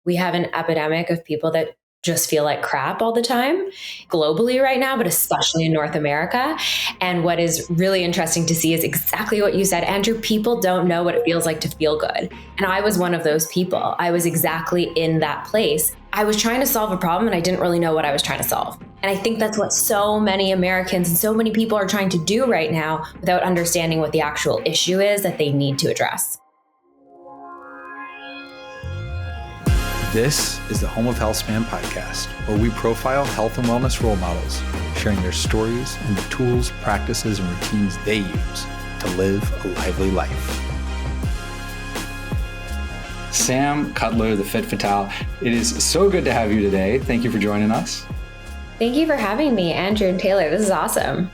we have an epidemic of people that just feel like crap all the time globally right now, but especially in North America. And what is really interesting to see is exactly what you said, Andrew. People don't know what it feels like to feel good. And I was one of those people. I was exactly in that place. I was trying to solve a problem and I didn't really know what I was trying to solve. And I think that's what so many Americans and so many people are trying to do right now without understanding what the actual issue is that they need to address. This is the Home of Healthspan podcast, where we profile health and wellness role models, sharing their stories and the tools, practices, and routines they use to live a lively life. Sam Cutler, the Fit Fatale, it is so good to have you today. Thank you for joining us. Thank you for having me, Andrew and Taylor. This is awesome.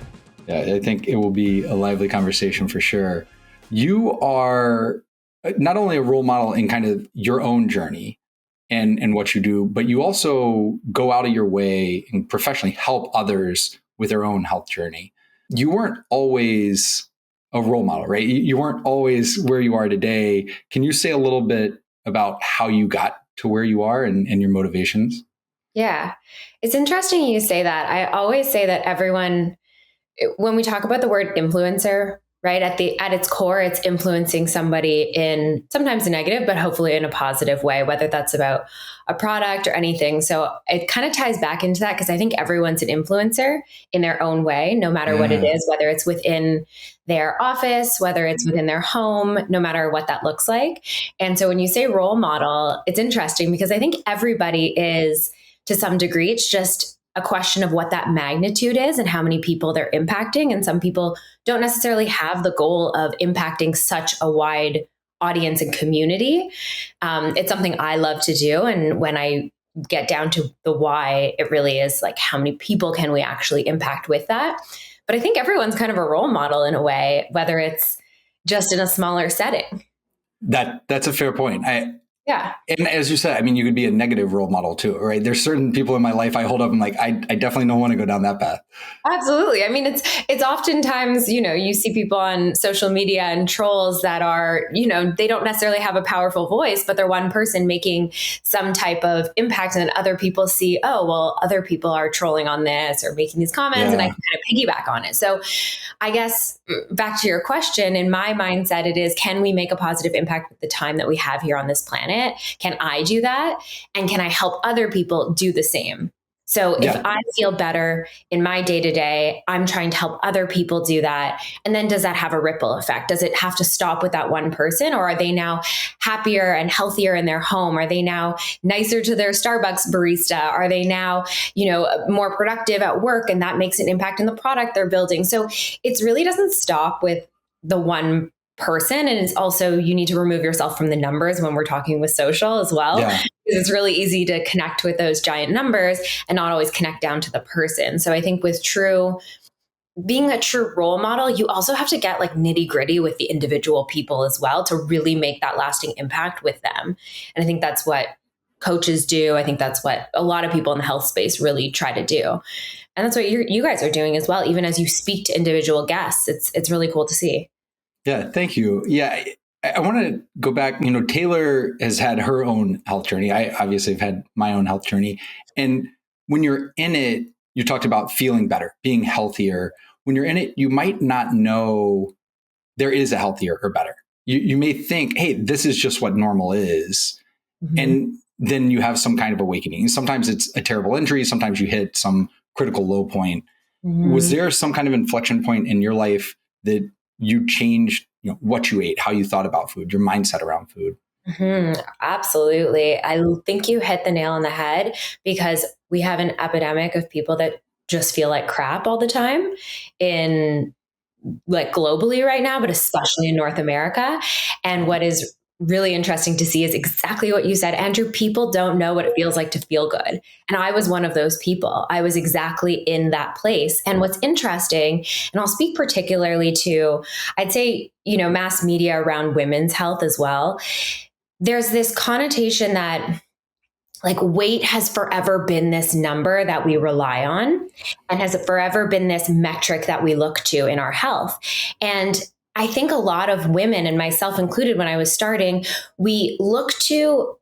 Yeah, I think it will be a lively conversation for sure. You are not only a role model in kind of your own journey, and what you do, but you also go out of your way and professionally help others with their own health journey. You weren't always a role model, right? You weren't always where you are today. Can you say a little bit about how you got to where you are and your motivations? Yeah, it's interesting you say that. I always say that everyone, when we talk about the word influencer, right, at its core, it's influencing somebody in sometimes a negative, but hopefully in a positive way, whether that's about a product or anything. So it kind of ties back into that because I think everyone's an influencer in their own way, no matter what it is, whether it's within their office, whether it's within their home, no matter what that looks like. And so when you say role model, it's interesting because I think everybody is, to some degree. It's just a question of what that magnitude is and how many people they're impacting. And some people don't necessarily have the goal of impacting such a wide audience and community. It's something I love to do. And when I get down to the why, it really is like, how many people can we actually impact with that? But I think everyone's kind of a role model in a way, whether it's just in a smaller setting. That's a fair point. Yeah. And as you said, I mean, you could be a negative role model too, right? There's certain people in my life I hold up and like, I definitely don't want to go down that path. Absolutely. I mean, it's oftentimes, you see people on social media and trolls that are, they don't necessarily have a powerful voice, but they're one person making some type of impact. And then other people see, oh, well, other people are trolling on this or making these comments and I can kind of piggyback on it. So I guess back to your question, in my mindset, it is, can we make a positive impact with the time that we have here on this planet? Can I do that? And can I help other people do the same? So if I feel better in my day-to-day, I'm trying to help other people do that. And then does that have a ripple effect? Does it have to stop with that one person? Or are they now happier and healthier in their home? Are they now nicer to their Starbucks barista? Are they now, more productive at work? And that makes an impact in the product they're building. So it really doesn't stop with the one person. And it's also, you need to remove yourself from the numbers when we're talking with social as well. Yeah. Because it's really easy to connect with those giant numbers and not always connect down to the person. So I think with being a true role model, you also have to get like nitty gritty with the individual people as well to really make that lasting impact with them. And I think that's what coaches do. I think that's what a lot of people in the health space really try to do. And that's what you guys are doing as well. Even as you speak to individual guests, it's really cool to see. Yeah, thank you. Yeah, I want to go back. Taylor has had her own health journey. I obviously have had my own health journey. And when you're in it, you talked about feeling better, being healthier. When you're in it, you might not know there is a healthier or better. You may think, hey, this is just what normal is. Mm-hmm. And then you have some kind of awakening. Sometimes it's a terrible injury. Sometimes you hit some critical low point. Mm-hmm. Was there some kind of inflection point in your life that you changed, what you ate, how you thought about food, your mindset around food? Mm-hmm. Absolutely. I think you hit the nail on the head because we have an epidemic of people that just feel like crap all the time in like globally right now, but especially in North America. And what is really interesting to see is exactly what you said, Andrew. People don't know what it feels like to feel good. And I was one of those people. I was exactly in that place. And what's interesting, and I'll speak particularly to, I'd say, mass media around women's health as well. There's this connotation that like weight has forever been this number that we rely on and has forever been this metric that we look to in our health. And I think a lot of women, and myself included when I was starting, we look to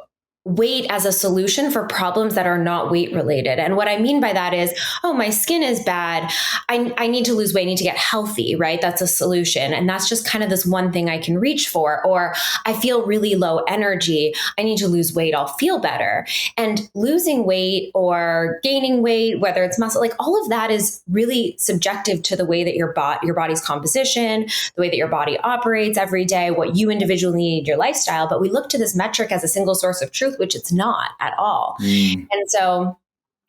weight as a solution for problems that are not weight related. And what I mean by that is, oh, my skin is bad. I need to lose weight, I need to get healthy, right? That's a solution. And that's just kind of this one thing I can reach for. Or I feel really low energy. I need to lose weight. I'll feel better. And losing weight or gaining weight, whether it's muscle, like all of that is really subjective to the way that your body's composition, the way that your body operates every day, what you individually need, your lifestyle. But we look to this metric as a single source of truth, which it's not at all. And so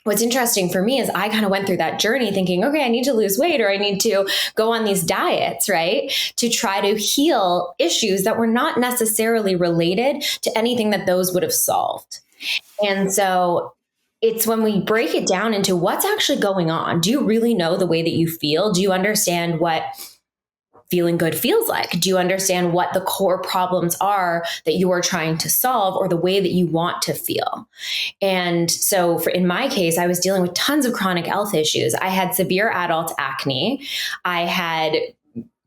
what's interesting for me is I kind of went through that journey thinking, okay, I need to lose weight or I need to go on these diets, right? To try to heal issues that were not necessarily related to anything that those would have solved. And so it's when we break it down into what's actually going on. Do you really know the way that you feel? Do you understand what feeling good feels like? Do you understand what the core problems are that you are trying to solve or the way that you want to feel? And so in my case, I was dealing with tons of chronic health issues. I had severe adult acne. I had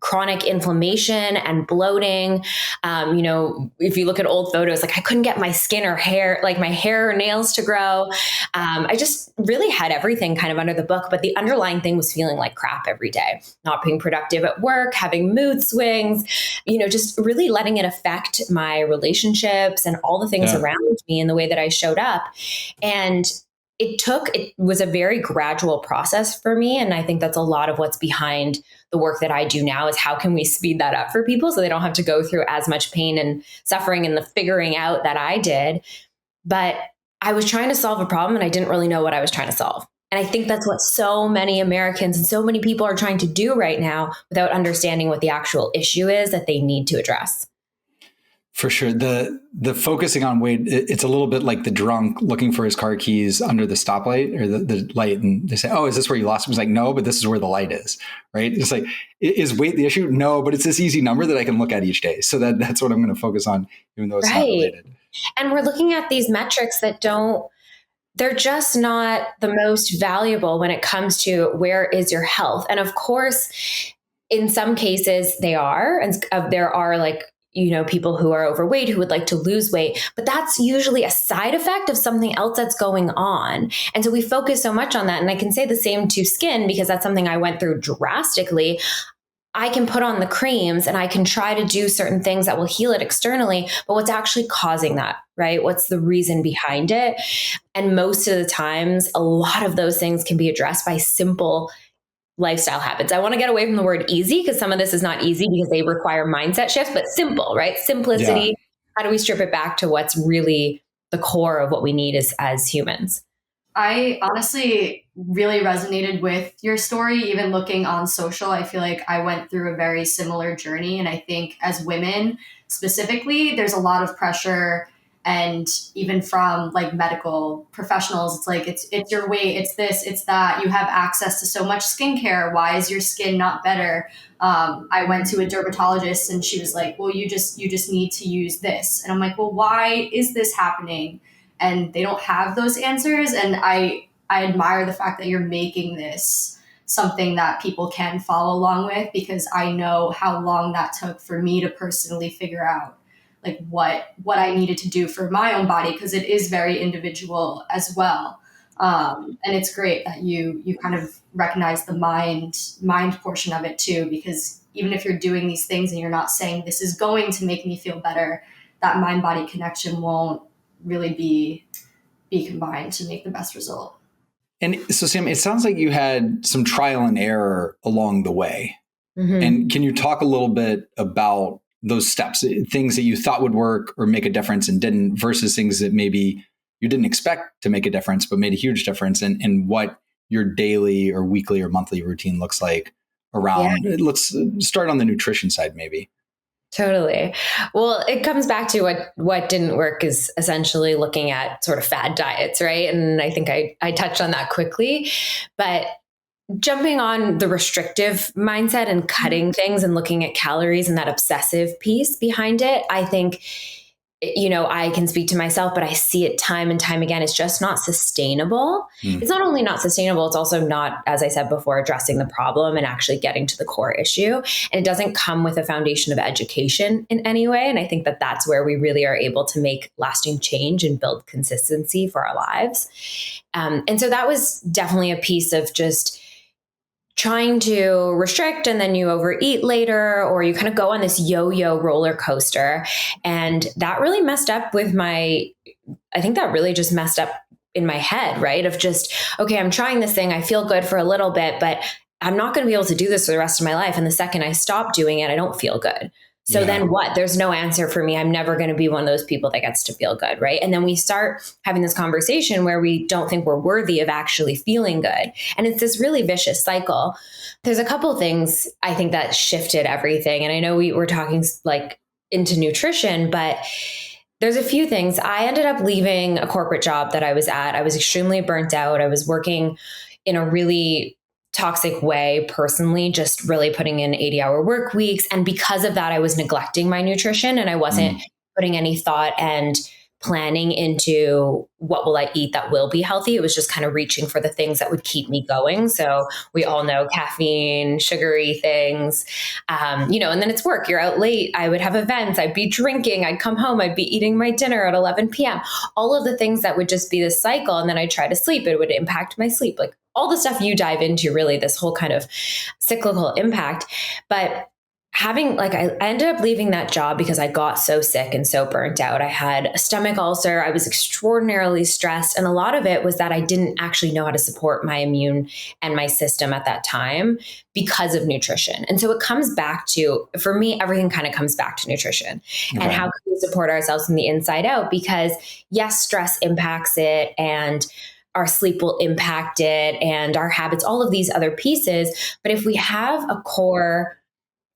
chronic inflammation and bloating. If you look at old photos, like I couldn't get my skin or hair, like my hair or nails to grow. I just really had everything kind of under the book, but the underlying thing was feeling like crap every day, not being productive at work, having mood swings, just really letting it affect my relationships and all the things around me and the way that I showed up. And it was a very gradual process for me. And I think that's a lot of what's behind the work that I do now is how can we speed that up for people so they don't have to go through as much pain and suffering and the figuring out that I did. But I was trying to solve a problem and I didn't really know what I was trying to solve. And I think that's what so many Americans and so many people are trying to do right now without understanding what the actual issue is that they need to address. For sure. The focusing on weight, it's a little bit like the drunk looking for his car keys under the stoplight or the light. And they say, oh, is this where you lost him? It's like, no, but this is where the light is, right? It's like, is weight the issue? No, but it's this easy number that I can look at each day. So that's what I'm going to focus on, even though it's not related. And we're looking at these metrics that they're just not the most valuable when it comes to where is your health. And of course, in some cases they are, and there are people who are overweight who would like to lose weight, but that's usually a side effect of something else that's going on. And so we focus so much on that. And I can say the same to skin because that's something I went through drastically. I can put on the creams and I can try to do certain things that will heal it externally, but what's actually causing that, right? What's the reason behind it? And most of the times, a lot of those things can be addressed by simple lifestyle habits. I want to get away from the word easy because some of this is not easy because they require mindset shifts, but simple, right? Simplicity. Yeah. How do we strip it back to what's really the core of what we need as humans? I honestly really resonated with your story. Even looking on social, I feel like I went through a very similar journey. And I think as women specifically, there's a lot of pressure. And even from like medical professionals, it's like, it's your weight, it's this, it's that. You have access to so much skincare. Why is your skin not better? I went to a dermatologist and she was like, well, you just need to use this. And I'm like, well, why is this happening? And they don't have those answers. And I admire the fact that you're making this something that people can follow along with, because I know how long that took for me to personally figure out like what I needed to do for my own body, because it is very individual as well. And it's great that you kind of recognize the mind portion of it too, because even if you're doing these things and you're not saying this is going to make me feel better, that mind body connection won't really be combined to make the best result. And so, Sam, it sounds like you had some trial and error along the way. Mm-hmm. And can you talk a little bit about those steps, things that you thought would work or make a difference and didn't, versus things that maybe you didn't expect to make a difference, but made a huge difference, and what your daily or weekly or monthly routine looks like around? Yeah. Let's start on the nutrition side, maybe. Totally. Well, it comes back to what didn't work is essentially looking at sort of fad diets, right? And I think I touched on that quickly, but jumping on the restrictive mindset and cutting things and looking at calories and that obsessive piece behind it, I think I can speak to myself, but I see it time and time again. It's just not sustainable. It's not only not sustainable, it's also not, as I said before, addressing the problem and actually getting to the core issue. And it doesn't come with a foundation of education in any way. And I think that that's where we really are able to make lasting change and build consistency for our lives. And so that was definitely a piece of just trying to restrict, and then you overeat later, or you kind of go on this yo-yo roller coaster. And that really messed up with I think that really just messed up in my head, right? Of just, okay, I'm trying this thing. I feel good for a little bit, but I'm not going to be able to do this for the rest of my life. And the second I stop doing it, I don't feel good. So then what? There's no answer for me. I'm never going to be one of those people that gets to feel good, right? And then we start having this conversation where we don't think we're worthy of actually feeling good. And it's this really vicious cycle. There's a couple things I think that shifted everything. And I know we were talking like into nutrition, but there's a few things. I ended up leaving a corporate job that I was at. I was extremely burnt out. I was working in a really toxic way personally, just really putting in 80-hour work weeks. And because of that, I was neglecting my nutrition, and I wasn't putting any thought and planning into what will I eat that will be healthy. It was just kind of reaching for the things that would keep me going. So we all know caffeine, sugary things, and then it's work. You're out late. I would have events. I'd be drinking. I'd come home. I'd be eating my dinner at 11 p.m. All of the things that would just be this cycle. And then I'd try to sleep. It would impact my sleep. Like all the stuff you dive into, really, this whole kind of cyclical impact. But I ended up leaving that job because I got so sick and so burnt out. I had a stomach ulcer. I was extraordinarily stressed. And a lot of it was that I didn't actually know how to support my immune and my system at that time because of nutrition. And so it comes back to, for me, everything kind of comes back to nutrition. Okay. And how can we support ourselves from the inside out? Because yes, stress impacts it, and our sleep will impact it, and our habits, all of these other pieces. But if we have a core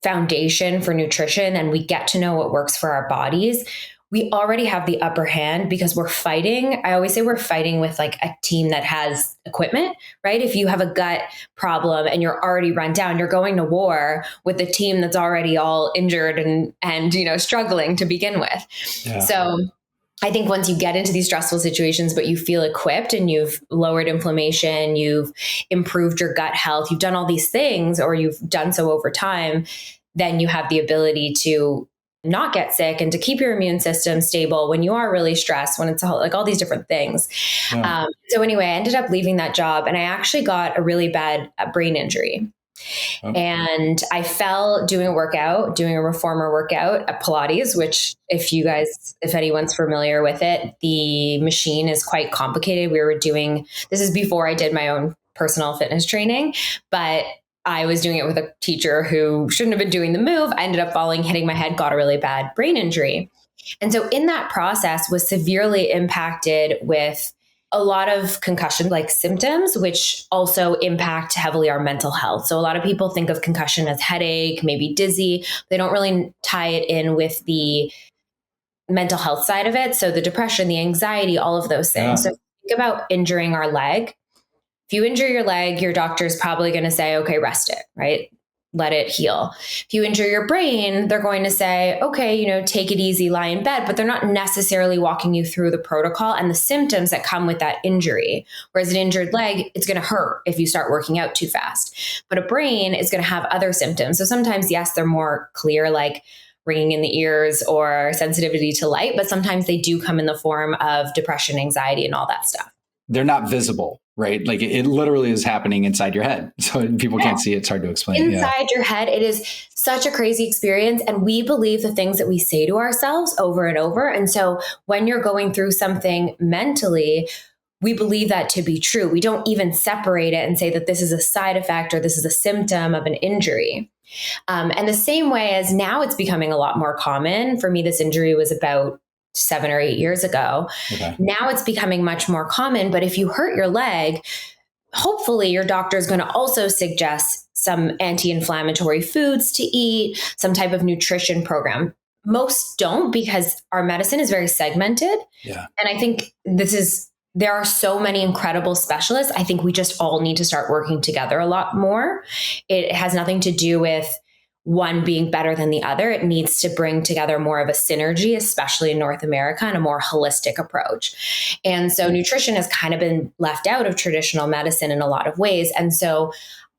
foundation for nutrition and we get to know what works for our bodies, we already have the upper hand because we're fighting. I always say we're fighting with like a team that has equipment, right? If you have a gut problem and you're already run down, you're going to war with a team that's already all injured and struggling to begin with. Yeah. So I think once you get into these stressful situations, but you feel equipped and you've lowered inflammation, you've improved your gut health, you've done all these things, or you've done so over time, then you have the ability to not get sick and to keep your immune system stable when you are really stressed, when it's like all these different things. Yeah. So anyway, I ended up leaving that job, and I actually got a really bad brain injury. Oh. And I fell doing a reformer workout at Pilates, which if anyone's familiar with it, the machine is quite complicated. This is before I did my own personal fitness training, but I was doing it with a teacher who shouldn't have been doing the move. I ended up falling, hitting my head, got a really bad brain injury. And so in that process was severely impacted with a lot of concussion-like symptoms, which also impact heavily our mental health. So a lot of people think of concussion as headache, maybe dizzy. They don't really tie it in with the mental health side of it. So the depression, the anxiety, all of those things. Yeah. So think about injuring our leg. If you injure your leg, your doctor is probably going to say, okay, rest it, right? Let it heal. If you injure your brain, they're going to say, okay, take it easy, lie in bed, but they're not necessarily walking you through the protocol and the symptoms that come with that injury. Whereas an injured leg, it's going to hurt if you start working out too fast. But a brain is going to have other symptoms. So sometimes, yes, they're more clear, like ringing in the ears or sensitivity to light, but sometimes they do come in the form of depression, anxiety, and all that stuff. They're not visible, right? Like it literally is happening inside your head. So people can't see it. It's hard to explain. Inside your head, it is such a crazy experience. And we believe the things that we say to ourselves over and over. And so when you're going through something mentally, we believe that to be true. We don't even separate it and say that this is a side effect or this is a symptom of an injury. And the same way as now it's becoming a lot more common. For me, this injury was about 7 or 8 years ago. Okay. Now it's becoming much more common. But if you hurt your leg, hopefully your doctor is going to also suggest some anti-inflammatory foods to eat, some type of nutrition program. Most don't, because our medicine is very segmented. Yeah. And I think there are so many incredible specialists. I think we just all need to start working together a lot more. It has nothing to do with one being better than the other. It needs to bring together more of a synergy, especially in North America, and a more holistic approach. And so nutrition has kind of been left out of traditional medicine in a lot of ways. And so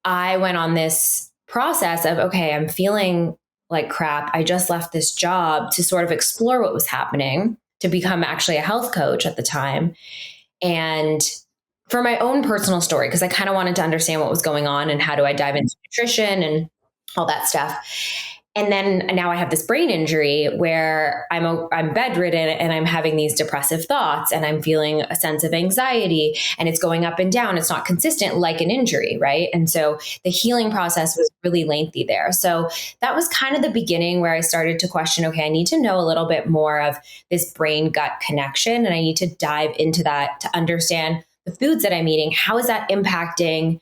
I went on this process of, okay, I'm feeling like crap. I just left this job to sort of explore what was happening, to become actually a health coach at the time. And for my own personal story, because I kind of wanted to understand what was going on and how do I dive into nutrition and all that stuff. And then now I have this brain injury where I'm bedridden and I'm having these depressive thoughts and I'm feeling a sense of anxiety and it's going up and down. It's not consistent like an injury, right? And so the healing process was really lengthy there. So that was kind of the beginning where I started to question, okay, I need to know a little bit more of this brain gut connection, and I need to dive into that to understand the foods that I'm eating. How is that impacting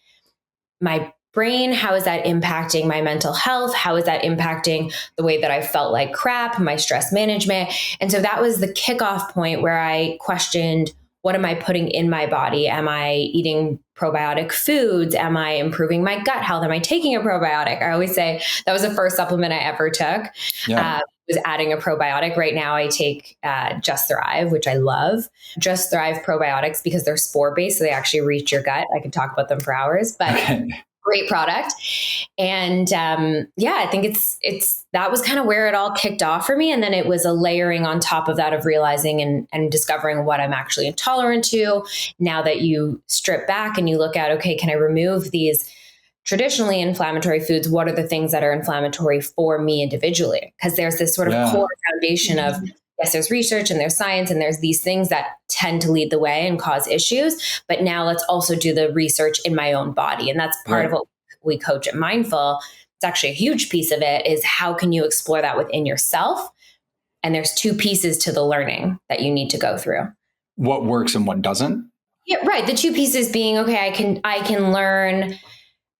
my brain? How is that impacting my mental health? How is that impacting the way that I felt like crap, my stress management? And so that was the kickoff point where I questioned, what am I putting in my body? Am I eating probiotic foods? Am I improving my gut health? Am I taking a probiotic? I always say that was the first supplement I ever took. Yeah. Was adding a probiotic. Right now I take Just Thrive, which I love. Just Thrive probiotics because they're spore-based, so they actually reach your gut. I could talk about them for hours, but great product. And I think it's that was kind of where it all kicked off for me. And then it was a layering on top of that of realizing and discovering what I'm actually intolerant to. Now that you strip back and you look at, okay, can I remove these traditionally inflammatory foods? What are the things that are inflammatory for me individually? Because there's this sort of core foundation of, yes, there's research and there's science and there's these things that tend to lead the way and cause issues. But now let's also do the research in my own body. And that's part of what we coach at Mindfull. It's actually a huge piece of it is how can you explore that within yourself? And there's two pieces to the learning that you need to go through. What works and what doesn't? Yeah, right. The two pieces being, okay, I can learn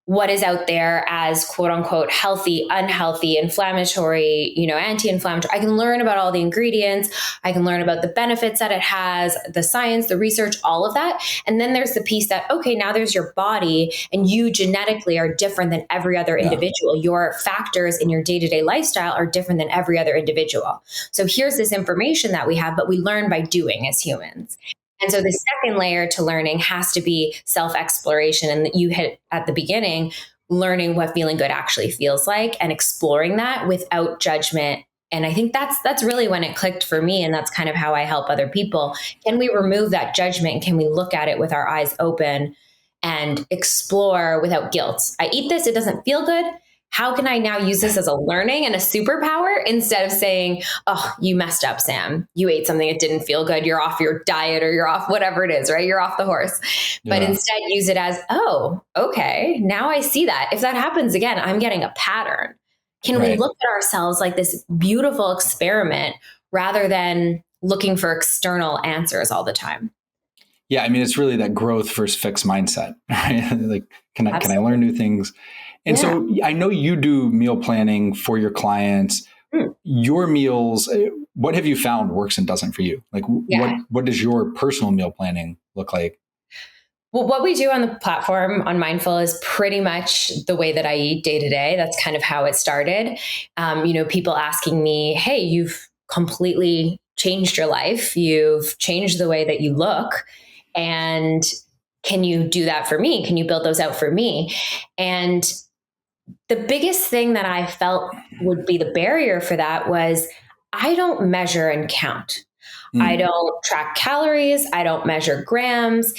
what is out there as quote unquote healthy, unhealthy, inflammatory, anti-inflammatory. I can learn about all the ingredients. I can learn about the benefits that it has, the science, the research, all of that. And then there's the piece that, okay, now there's your body and you genetically are different than every other individual. Your factors in your day-to-day lifestyle are different than every other individual. So here's this information that we have, but we learn by doing as humans. And so the second layer to learning has to be self-exploration. And you hit at the beginning, learning what feeling good actually feels like and exploring that without judgment. And I think that's really when it clicked for me. And that's kind of how I help other people. Can we remove that judgment? Can we look at it with our eyes open and explore without guilt? I eat this, it doesn't feel good. How can I now use this as a learning and a superpower instead of saying, oh, you messed up, Sam. You ate something that didn't feel good. You're off your diet or you're off whatever it is, right? You're off the horse. Yeah. But instead use it as, oh, okay, now I see that. If that happens again, I'm getting a pattern. Can we look at ourselves like this beautiful experiment rather than looking for external answers all the time? Yeah, I mean, it's really that growth versus fixed mindset, right? Like, can I learn new things? And so I know you do meal planning for your clients. Your meals, what have you found works and doesn't for you? Like what does your personal meal planning look like? Well, what we do on the platform on Mindfull is pretty much the way that I eat day to day. That's kind of how it started. People asking me, hey, you've completely changed your life. You've changed the way that you look. And can you do that for me? Can you build those out for me? And the biggest thing that I felt would be the barrier for that was I don't measure and count. I don't track calories. I don't measure grams.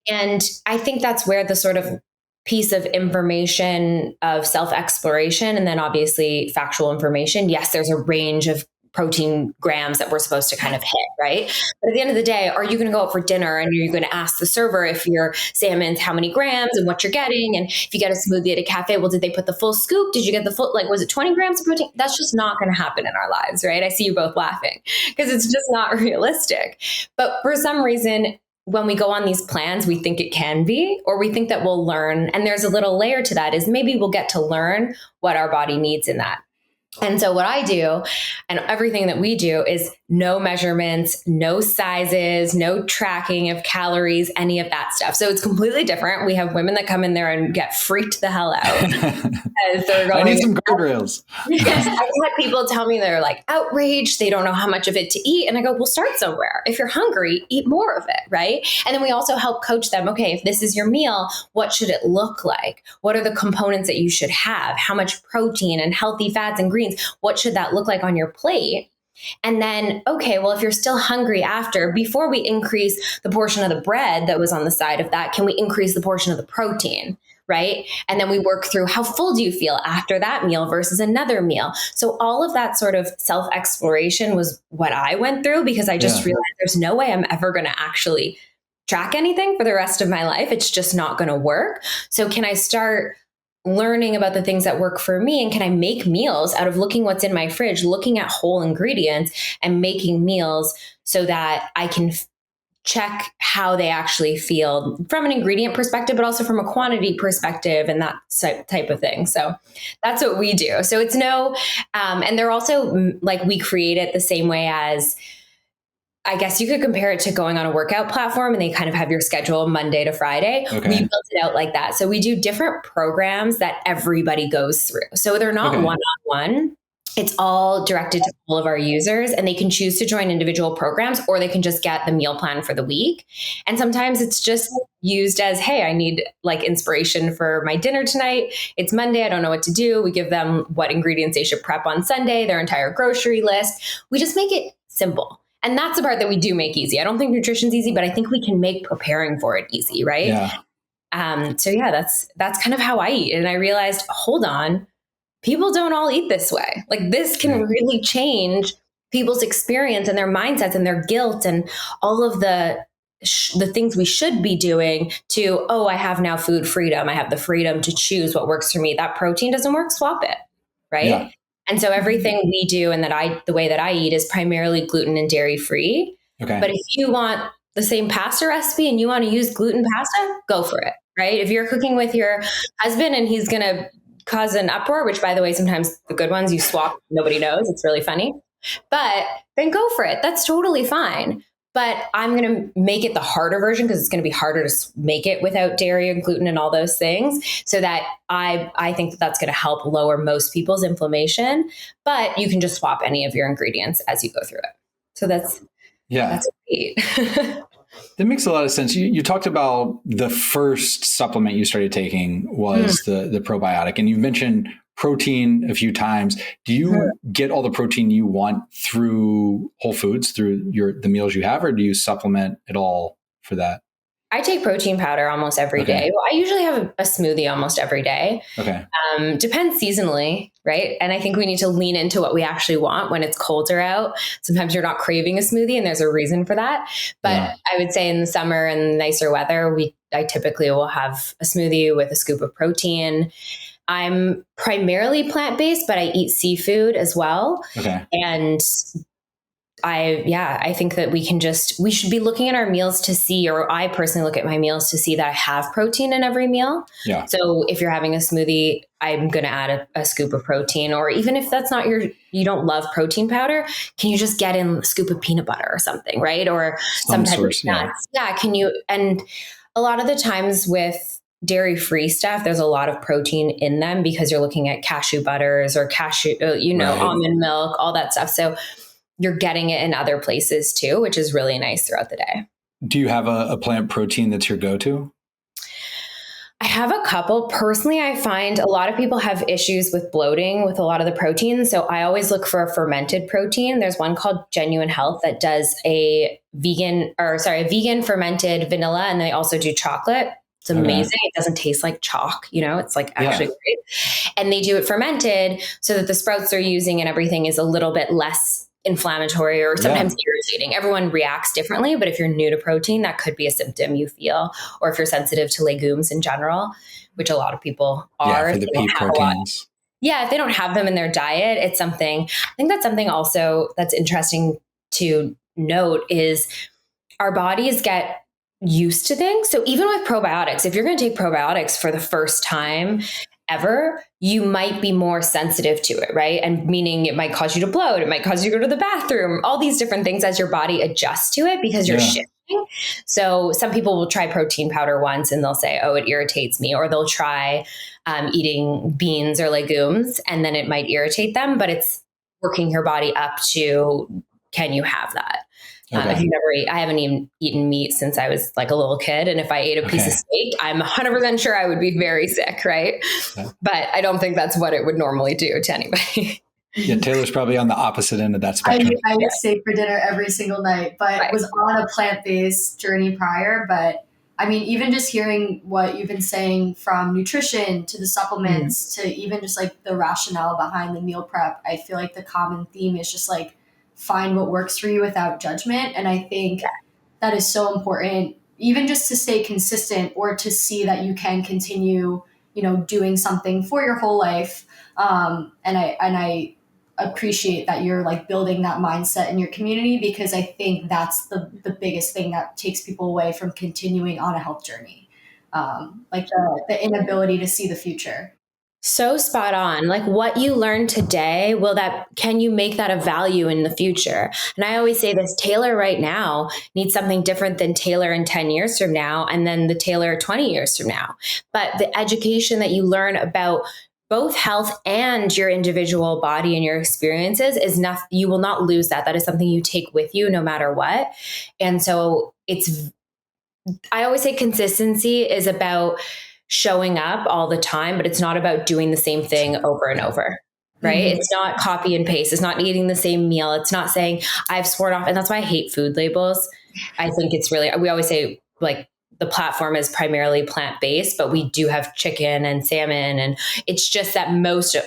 And I think that's where the sort of piece of information of self-exploration and then obviously factual information. Yes, there's a range of protein grams that we're supposed to kind of hit, right? But at the end of the day, are you going to go out for dinner and you're going to ask the server if your salmon's how many grams and what you're getting? And if you get a smoothie at a cafe, well, did they put the full scoop? Did you get the full, was it 20 grams of protein? That's just not going to happen in our lives, right? I see you both laughing because it's just not realistic. But for some reason, when we go on these plans, we think it can be, or we think that we'll learn. And there's a little layer to that is maybe we'll get to learn what our body needs in that. And so what I do and everything that we do is no measurements, no sizes, no tracking of calories, any of that stuff. So it's completely different. We have women that come in there and get freaked the hell out. I need some guardrails. Yes, I've had people tell me they're like outraged. They don't know how much of it to eat. And I go, well, start somewhere. If you're hungry, eat more of it, right? And then we also help coach them. Okay, if this is your meal, what should it look like? What are the components that you should have? How much protein and healthy fats and greens? What should that look like on your plate? And then, okay, well, if you're still hungry after, before we increase the portion of the bread that was on the side of that, can we increase the portion of the protein? Right. And then we work through how full do you feel after that meal versus another meal. So all of that sort of self-exploration was what I went through, because I just realized there's no way I'm ever going to actually track anything for the rest of my life. It's just not going to work. So can I start learning about the things that work for me? And can I make meals out of looking what's in my fridge, looking at whole ingredients and making meals so that I can check how they actually feel from an ingredient perspective, but also from a quantity perspective and that type of thing. So that's what we do. So it's and they're also like, we create it the same way as, I guess you could compare it to going on a workout platform and they kind of have your schedule Monday to Friday. Okay. We built it out like that. So we do different programs that everybody goes through. So they're not one-on-one. It's all directed to all of our users, and they can choose to join individual programs, or they can just get the meal plan for the week. And sometimes it's just used as, hey, I need like inspiration for my dinner tonight. It's Monday. I don't know what to do. We give them what ingredients they should prep on Sunday, their entire grocery list. We just make it simple. And that's the part that we do make easy. I don't think nutrition's easy, but I think we can make preparing for it easy, right? Yeah. So yeah, that's kind of how I eat. And I realized, hold on, people don't all eat this way. Like this can really change people's experience and their mindsets and their guilt and all of the things we should be doing to, oh, I have now food freedom. I have the freedom to choose what works for me. That protein doesn't work, swap it. Right. Yeah. And so everything we do and the way that I eat is primarily gluten and dairy free. Okay. But if you want the same pasta recipe and you want to use gluten pasta, go for it. Right. If you're cooking with your husband and he's going to cause an uproar, which by the way, sometimes the good ones you swap, nobody knows. It's really funny, but then go for it. That's totally fine. But I'm going to make it the harder version because it's going to be harder to make it without dairy and gluten and all those things, so that I think that that's going to help lower most people's inflammation, but you can just swap any of your ingredients as you go through it. So that's great. That makes a lot of sense. You talked about the first supplement you started taking was the probiotic, and you mentioned protein a few times. Do you get all the protein you want through Whole Foods, through the meals you have, or do you supplement at all for that? I take protein powder almost every day. Well, I usually have a smoothie almost every day. Okay. Depends seasonally, right? And I think we need to lean into what we actually want when it's colder out. Sometimes you're not craving a smoothie and there's a reason for that. But I would say in the summer and nicer weather, I typically will have a smoothie with a scoop of protein. I'm primarily plant-based, but I eat seafood as well. Okay. And I think that we should be looking at our meals to see, or I personally look at my meals to see that I have protein in every meal. Yeah. So if you're having a smoothie, I'm going to add a scoop of protein, or even if that's not you don't love protein powder, can you just get in a scoop of peanut butter or something, right? Or some type of nuts. Yeah. Can you, and a lot of the times with dairy-free stuff, there's a lot of protein in them because you're looking at cashew butters or almond milk, all that stuff. So you're getting it in other places too, which is really nice throughout the day. Do you have a plant protein that's your go-to? I have a couple. Personally, I find a lot of people have issues with bloating with a lot of the proteins. So I always look for a fermented protein. There's one called Genuine Health that does a vegan fermented vanilla. And they also do chocolate. It's amazing. It doesn't taste like chalk, it's like actually great. And they do it fermented so that the sprouts they're using and everything is a little bit less inflammatory or sometimes irritating. Everyone reacts differently, but if you're new to protein, that could be a symptom you feel, or if you're sensitive to legumes in general, which a lot of people are. Yeah, for the pea proteins. If they don't have them in their diet, it's something. I think that's something also that's interesting to note is our bodies get used to things. So even with probiotics, if you're going to take probiotics for the first time, ever, you might be more sensitive to it, right? And meaning it might cause you to bloat, it might cause you to go to the bathroom, all these different things as your body adjusts to it because you're shifting. So some people will try protein powder once and they'll say, oh, it irritates me. Or they'll try eating beans or legumes and then it might irritate them, but it's working your body up to, can you have that? If you never eat, I haven't even eaten meat since I was like a little kid. And if I ate a piece of steak, I'm 100% sure I would be very sick, right? But I don't think that's what it would normally do to anybody. Yeah, Taylor's probably on the opposite end of that spectrum. I eat steak for dinner every single night, but was on a plant-based journey prior. But I mean, even just hearing what you've been saying from nutrition to the supplements to even just like the rationale behind the meal prep, I feel like the common theme is just like find what works for you without judgment. And I think that is so important, even just to stay consistent or to see that you can continue, doing something for your whole life. And I appreciate that you're like building that mindset in your community, because I think that's the biggest thing that takes people away from continuing on a health journey. Like the inability to see the future. So spot on. Like what you learn today, can you make that a value in the future? And I always say this, Taylor right now needs something different than Taylor in 10 years from now, and then the Taylor 20 years from now. But the education that you learn about both health and your individual body and your experiences is nothing, you will not lose that. That is something you take with you no matter what. And so I always say consistency is about showing up all the time, but it's not about doing the same thing over and over, right? Mm-hmm. It's not copy and paste. It's not eating the same meal. It's not saying I've sworn off. And that's why I hate food labels. I think it's really, we always say like the platform is primarily plant-based, but we do have chicken and salmon. And it's just that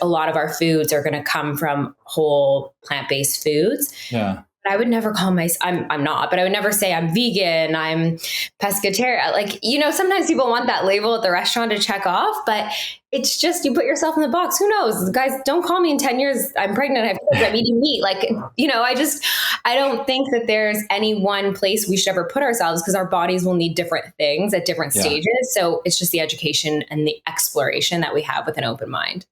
a lot of our foods are going to come from whole plant-based foods. Yeah. But I would never call I'm not, but I would never say I'm vegan, I'm pescatarian. Like, sometimes people want that label at the restaurant to check off, but it's just, you put yourself in the box. Who knows? Guys, don't call me in 10 years. I'm pregnant. I have kids, I'm eating meat. Like, I don't think that there's any one place we should ever put ourselves, because our bodies will need different things at different stages. So it's just the education and the exploration that we have with an open mind.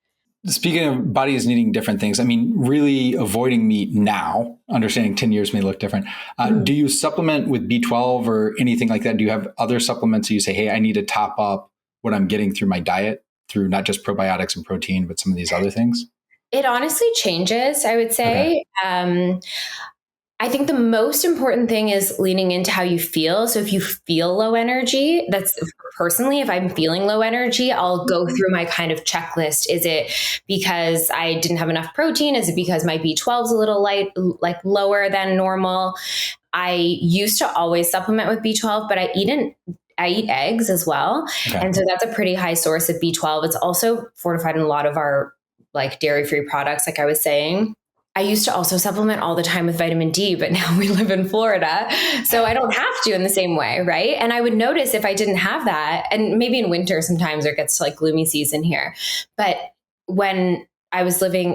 Speaking of bodies needing different things, I mean, really avoiding meat now, understanding 10 years may look different. Do you supplement with B12 or anything like that? Do you have other supplements that you say, hey, I need to top up what I'm getting through my diet, through not just probiotics and protein, but some of these other things? It honestly changes, I would say. Okay. I think the most important thing is leaning into how you feel. So if you feel low energy, that's personally, if I'm feeling low energy, I'll go through my kind of checklist. Is it because I didn't have enough protein? Is it because my B12 is a little lower than normal? I used to always supplement with B12, but I eat eggs as well. Okay. And so that's a pretty high source of B12. It's also fortified in a lot of our like dairy-free products, like I was saying. I used to also supplement all the time with vitamin D, but now we live in Florida, so I don't have to in the same way, right? And I would notice if I didn't have that, and maybe in winter sometimes it gets to like gloomy season here, but when we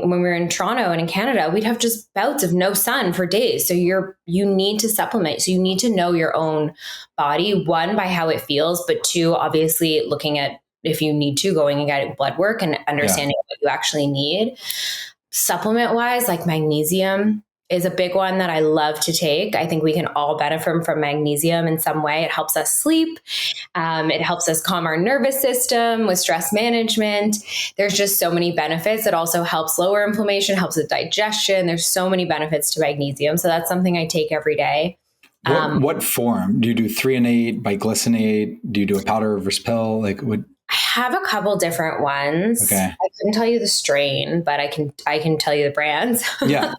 were in Toronto and in Canada, we'd have just bouts of no sun for days. So you need to supplement. So you need to know your own body, one, by how it feels, but two, obviously looking at if you need to, going and getting blood work and understanding what you actually need. Supplement wise, like magnesium is a big one that I love to take. I think we can all benefit from magnesium in some way. It helps us sleep. It helps us calm our nervous system with stress management. There's just so many benefits. It also helps lower inflammation, helps with digestion. There's so many benefits to magnesium. So that's something I take every day. What form? Do you do 3-in-8, biglycinate? Do you do a powder versus pill? I have a couple different ones. Okay. I couldn't tell you the strain, but I can tell you the brands. Yeah.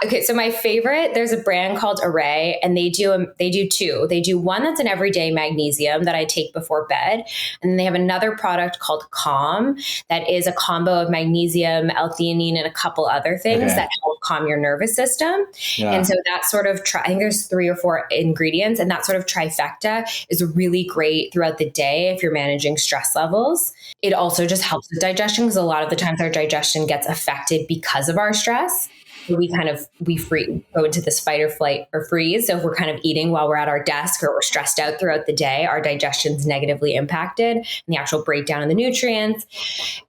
Okay, so my favorite, there's a brand called Array, and they do two. They do one that's an everyday magnesium that I take before bed, and then they have another product called Calm that is a combo of magnesium, L-theanine, and a couple other things that help calm your nervous system. Yeah. And so that sort of, I think there's 3 or 4 ingredients, and that sort of trifecta is really great throughout the day if you're managing stress levels. It also just helps with digestion, because a lot of the times our digestion gets affected because of our stress. We go into this fight or flight or freeze. So if we're kind of eating while we're at our desk or we're stressed out throughout the day, our digestion's negatively impacted and the actual breakdown of the nutrients.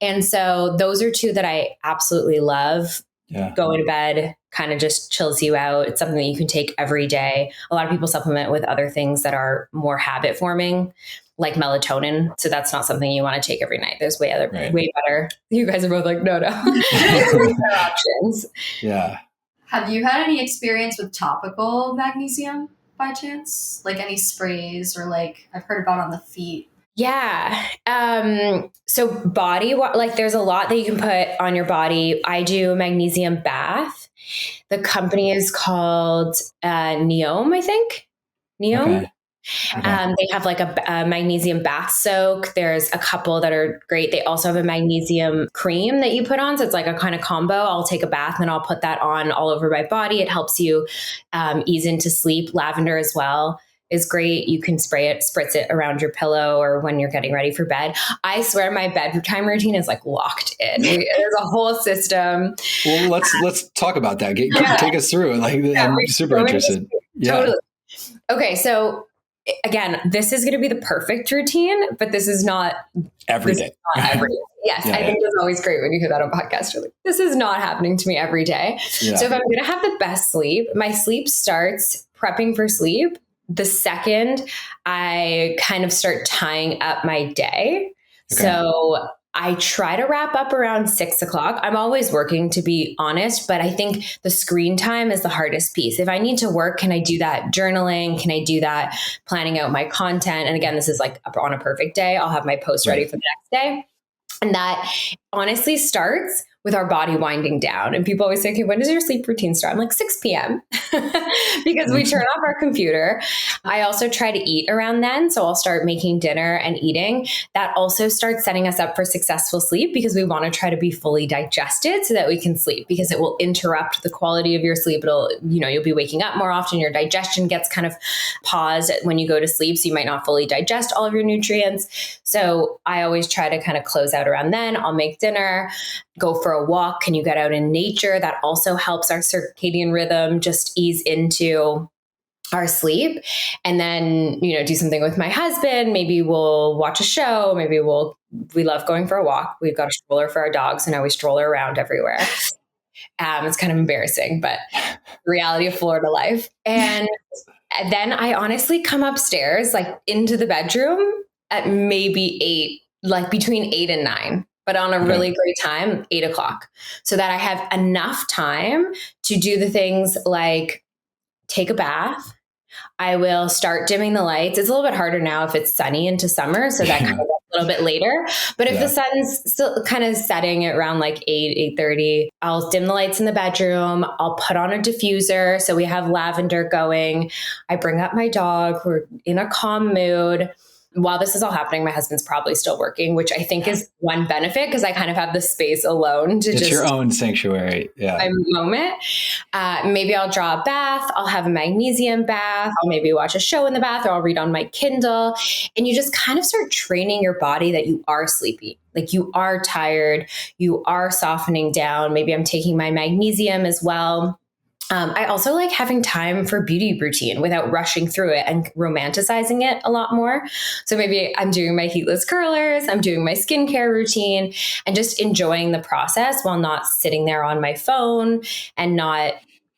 And so those are 2 that I absolutely love. Yeah. Going to bed kind of just chills you out. It's something that you can take every day. A lot of people supplement with other things that are more habit forming, like melatonin. So that's not something you want to take every night. There's way better. You guys are both like, no. Better options. Yeah. Have you had any experience with topical magnesium by chance? Like any sprays, or like I've heard about on the feet? Yeah. So body, like there's a lot that you can put on your body. I do a magnesium bath. The company is called Neom, I think. Neom. Okay. Okay. They have like a magnesium bath soak. There's a couple that are great. They also have a magnesium cream that you put on. So it's like a kind of combo. I'll take a bath and I'll put that on all over my body. It helps you ease into sleep. Lavender as well is great. You can spritz it around your pillow or when you're getting ready for bed. I swear my bedtime routine is like locked in. There's a whole system. Well, let's talk about that. Take us through it. Like, I'm super interested. Yeah. Totally. Okay. So again, this is going to be the perfect routine, but this is not every day. Yes. I think it's always great when you hear that on podcasts. You're like, this is not happening to me every day. Yeah. So if I'm going to have the best sleep, my sleep starts prepping for sleep the second I kind of start tying up my day. Okay. So I try to wrap up around 6 o'clock. I'm always working, to be honest, but I think the screen time is the hardest piece. If I need to work, can I do that journaling? Can I do that planning out my content? And again, this is like on a perfect day. I'll have my post ready for the next day. And that honestly starts with our body winding down. And people always say, okay, when does your sleep routine start? I'm like 6 p.m. because we turn off our computer. I also try to eat around then. So I'll start making dinner and eating. That also starts setting us up for successful sleep, because we want to try to be fully digested so that we can sleep, because it will interrupt the quality of your sleep. You'll be waking up more often. Your digestion gets kind of paused when you go to sleep. So you might not fully digest all of your nutrients. So I always try to kind of close out around then. I'll make dinner, go for a walk. Can you get out in nature? That also helps our circadian rhythm just ease into our sleep. And then, do something with my husband. Maybe we'll watch a show. Maybe we love going for a walk. We've got a stroller for our dogs, and now we stroll her around everywhere. It's kind of embarrassing, but the reality of Florida life. And then I honestly come upstairs, like into the bedroom at maybe 8, like between 8 and 9. But on a really great time, 8 o'clock, so that I have enough time to do the things like take a bath. I will start dimming the lights. It's a little bit harder now if it's sunny into summer, so that kind of a little bit later. But if the sun's still kind of setting at around like 8:30, I'll dim the lights in the bedroom. I'll put on a diffuser. So we have lavender going. I bring up my dog. We're in a calm mood. While this is all happening, my husband's probably still working, which I think is one benefit, because I kind of have the space alone to it's your own sanctuary. Yeah. My moment. Maybe I'll draw a bath. I'll have a magnesium bath. I'll maybe watch a show in the bath, or I'll read on my Kindle. And you just kind of start training your body that you are sleepy. Like you are tired. You are softening down. Maybe I'm taking my magnesium as well. I also like having time for beauty routine without rushing through it and romanticizing it a lot more. So maybe I'm doing my heatless curlers, I'm doing my skincare routine, and just enjoying the process while not sitting there on my phone and not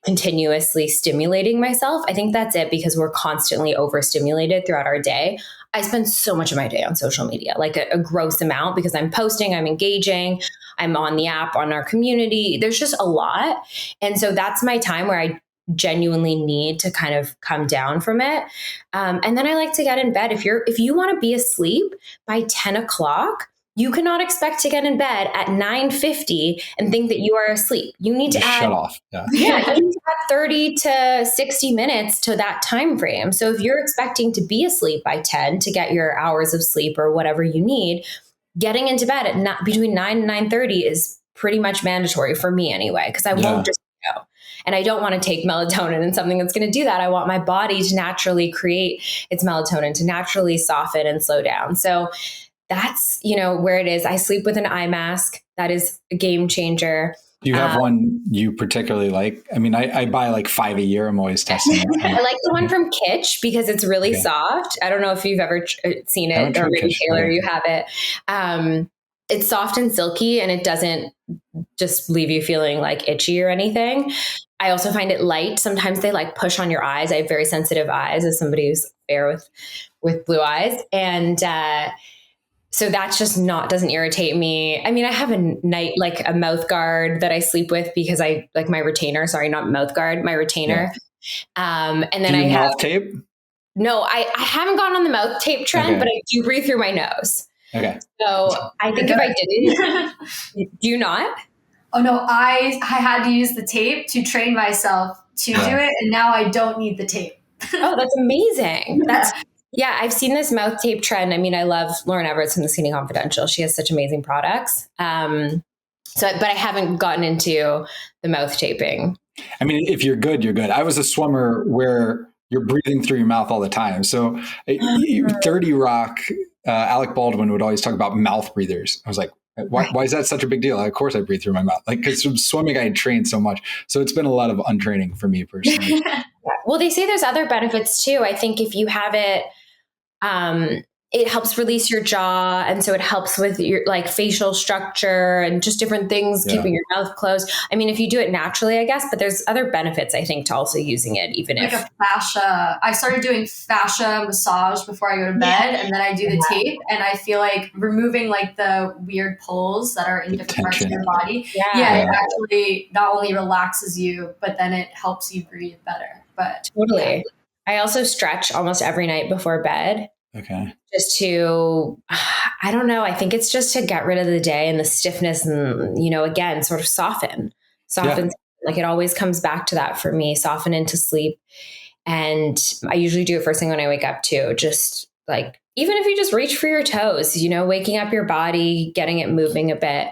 continuously stimulating myself. I think that's it, because we're constantly overstimulated throughout our day. I spend so much of my day on social media, like a gross amount, because I'm posting, I'm engaging, I'm on the app, on our community. There's just a lot. And so that's my time where I genuinely need to kind of come down from it. And then I like to get in bed. If you want to be asleep by 10 o'clock, you cannot expect to get in bed at 9:50 and think that you are asleep. You need to add, shut off. Yeah, you need to add 30 to 60 minutes to that time frame. So if you're expecting to be asleep by 10 to get your hours of sleep or whatever you need, getting into bed at between 9 and 9:30 is pretty much mandatory for me anyway, because I won't just go. And I don't want to take melatonin and something that's going to do that. I want my body to naturally create its melatonin, to naturally soften and slow down. So that's, where it is. I sleep with an eye mask. That is a game changer. Do you have one you particularly like? I mean, I buy like 5 a year. I'm always testing it. I like the one from Kitsch because it's really soft. I don't know if you've ever seen it, or maybe Taylor, you have it. It's soft and silky, and it doesn't just leave you feeling like itchy or anything. I also find it light. Sometimes they like push on your eyes. I have very sensitive eyes as somebody who's fair with blue eyes. And, so that's just doesn't irritate me. I mean, I have a mouth guard that I sleep with because I like my retainer. Sorry, not mouth guard, my retainer. Yeah. And then do you I have mouth tape. No, I haven't gone on the mouth tape trend, but I do breathe through my nose. Okay. So I think if I didn't, do you not? Oh no, I had to use the tape to train myself to do it. And now I don't need the tape. Oh, that's amazing. I've seen this mouth tape trend. I mean, I love Lauren Everett's from the Skinny Confidential. She has such amazing products. But I haven't gotten into the mouth taping. I mean, if you're good, you're good. I was a swimmer where you're breathing through your mouth all the time. So 30 Rock, Alec Baldwin would always talk about mouth breathers. I was like, why is that such a big deal? Of course I breathe through my mouth. Like, because from swimming, I had trained so much. So it's been a lot of untraining for me personally. Well, they say there's other benefits too. I think if you have it, it helps release your jaw. And so it helps with your like facial structure and just different things, keeping your mouth closed. I mean, if you do it naturally, I guess, but there's other benefits, I think, to also using it, even like a fascia. I started doing fascia massage before I go to bed, and then I do the tape, and I feel like removing like the weird pulls that are in different parts of your body. It actually not only relaxes you, but then it helps you breathe better. But totally. I also stretch almost every night before bed. Okay. Just to, I don't know. I think it's just to get rid of the day and the stiffness and, again, sort of soften. Like it always comes back to that for me, soften into sleep. And I usually do it first thing when I wake up too. Just like, even if you just reach for your toes, waking up your body, getting it moving a bit.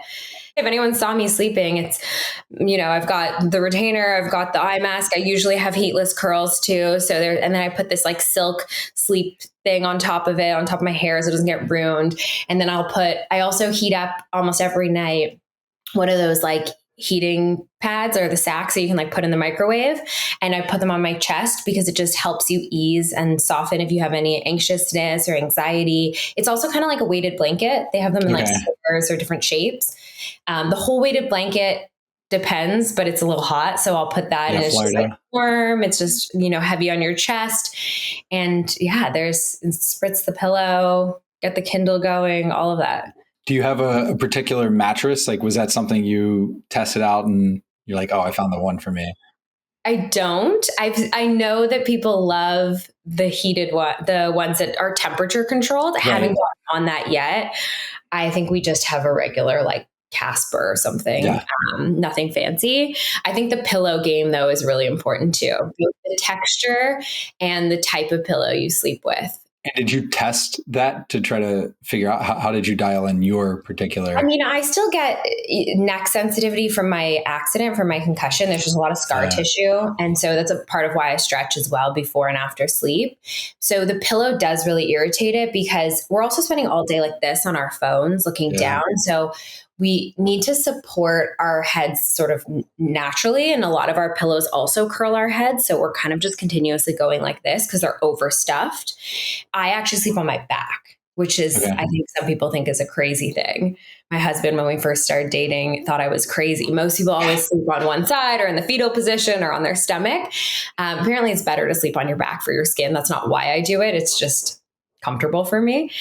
If anyone saw me sleeping, it's, I've got the retainer, I've got the eye mask. I usually have heatless curls too. So and then I put this like silk sleep thing on top of my hair so it doesn't get ruined. And then I also heat up almost every night one of those like heating pads or the sacks that you can like put in the microwave. And I put them on my chest because it just helps you ease and soften if you have any anxiousness or anxiety. It's also kind of like a weighted blanket. They have them in like squares or different shapes. The whole weighted blanket depends, but it's a little hot. So I'll put that and it's just like warm. It's just, heavy on your chest. And spritz the pillow, get the Kindle going, all of that. Do you have a particular mattress? Like, was that something you tested out and you're like, oh, I found the one for me? I don't. I know that people love the heated one, the ones that are temperature controlled. I haven't gotten on that yet. I think we just have a regular like Casper or something. Nothing fancy. I think the pillow game though is really important too. Both the texture and the type of pillow you sleep with. And did you test that to try to figure out how did you dial in your particular? I mean, I still get neck sensitivity from my accident, from my concussion. There's just a lot of scar tissue. And so that's a part of why I stretch as well before and after sleep. So the pillow does really irritate it because we're also spending all day like this on our phones looking down. So we need to support our heads sort of naturally. And a lot of our pillows also curl our heads. So we're kind of just continuously going like this because they're overstuffed. I actually sleep on my back, which is, I think some people think is a crazy thing. My husband, when we first started dating, thought I was crazy. Most people always sleep on one side or in the fetal position or on their stomach. Apparently it's better to sleep on your back for your skin. That's not why I do it. It's just comfortable for me.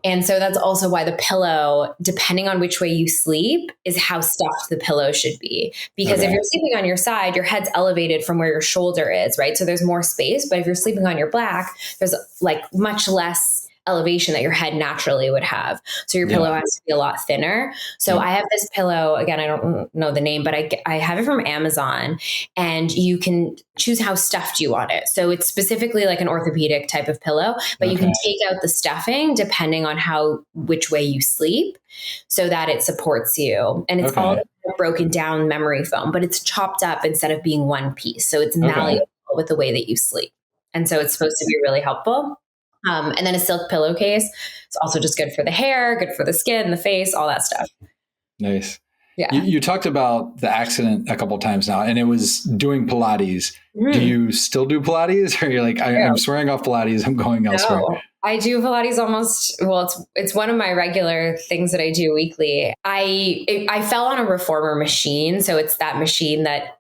And so that's also why the pillow, depending on which way you sleep, is how stuffed the pillow should be. Because if you're sleeping on your side, your head's elevated from where your shoulder is, right? So there's more space. But if you're sleeping on your back, there's like much less elevation that your head naturally would have. So your pillow has to be a lot thinner. So I have this pillow, again, I don't know the name, but I have it from Amazon, and you can choose how stuffed you want it. So it's specifically like an orthopedic type of pillow, but you can take out the stuffing depending on which way you sleep so that it supports you. And it's all a broken down memory foam, but it's chopped up instead of being one piece. So it's malleable with the way that you sleep. And so it's supposed to be really helpful. And then a silk pillowcase. It's also just good for the hair, good for the skin, the face, all that stuff. Nice. Yeah. You talked about the accident a couple of times now, and it was doing Pilates. Do you still do Pilates, or you're like, I'm swearing off Pilates, I'm going elsewhere? No, I do Pilates it's one of my regular things that I do weekly. I fell on a reformer machine. So it's that machine that